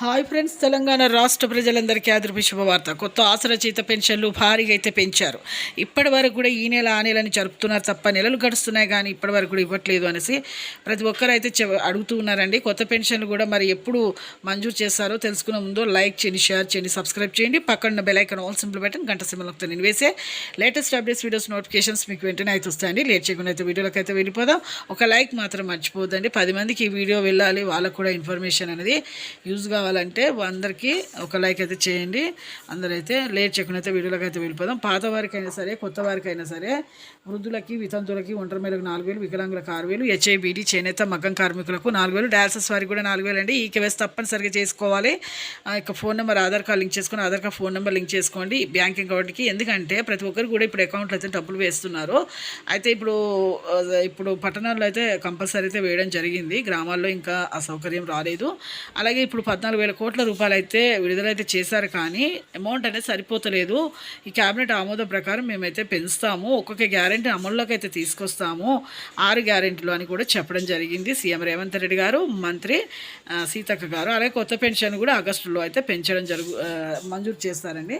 Hi friends, Telangana రాష్ట్ర ప్రజలందరికీ ఆదర్భ శుభవార్త. కొత్త ఆసరచయిత పెన్షన్లు భారీగా అయితే పెంచారు. ఇప్పటి వరకు కూడా ఈ నెల ఆ నెలని జరుపుతున్నారు తప్ప నెలలు గడుస్తున్నాయి కానీ ఇప్పటి వరకు కూడా ఇవ్వట్లేదు అనేసి ప్రతి ఒక్కరు అయితే అడుగుతూ ఉన్నారండి. కొత్త పెన్షన్లు కూడా మరి ఎప్పుడు మంజూరు చేస్తారో తెలుసుకునే ముందు లైక్ చేయండి, షేర్ చేయండి, సబ్స్క్రైబ్ చేయండి. పక్కన bell icon all simple button గంట సింబల్తో నేను వేసే లేటెస్ట్ అప్డేట్స్ వీడియోస్ నోటిఫికేషన్స్ మీకు వెంటనే అయితే వస్తాయండి. లేట్ చేయకుండా అయితే వీడియోలోకి అయితే వెళ్ళిపోదాం. ఒక లైక్ మాత్రం మర్చిపోద్దండి. 10 మందికి ఈ వీడియో వెళ్ళాలి, వాళ్ళకు కూడా ఇన్ఫర్మేషన్ అనేది యూజ్ కావాలంటే అందరికీ ఒక లైక్ అయితే చేయండి. అందరైతే లేట్ చేయకుండా అయితే వీడియోలోకి అయితే వెళ్ళిపోదాం. పాత వారికైనా సరే, కొత్త వారికైనా సరే, వృద్ధులకి, వితంతులకి, ఒంటరి మహిళలకు 4,000, వికలాంగులకు 6,000, హెచ్ఐబిడి, చేనేత, మగ్గం కార్మికులకు 4,000, డయాలసిస్ వారికి కూడా 4,000 అండి. ఈ కేవైసీ తప్పనిసరిగా చేసుకోవాలి. ఇక phone number, Aadhaar card link చేసుకొని, Aadhaar card phone number link చేసుకోండి బ్యాంక్ అకౌంట్కి. ఎందుకంటే ప్రతి ఒక్కరు కూడా ఇప్పుడు అకౌంట్లో అయితే డబ్బులు వేస్తున్నారు. అయితే ఇప్పుడు పట్టణాల్లో అయితే కంపల్సరీ అయితే వేయడం జరిగింది. గ్రామాల్లో ఇంకా ఆ సౌకర్యం రాలేదు. అలాగే ఇప్పుడు 14,000 కోట్ల రూపాయలు అయితే విడుదలైతే చేశారు, కానీ అమౌంట్ అనేది సరిపోతలేదు. ఈ క్యాబినెట్ ఆమోదం ప్రకారం మేమైతే పెంచుతాము, ఒక్కొక్క గ్యారెంటీ అమల్లోకి అయితే తీసుకొస్తాము, 6 గ్యారెంటీలు అని కూడా చెప్పడం జరిగింది సీఎం రేవంత్ రెడ్డి గారు, మంత్రి సీతక్క గారు. అలాగే కొత్త పెన్షన్ కూడా ఆగస్టులో అయితే పెంచడం మంజూరు చేస్తారండి.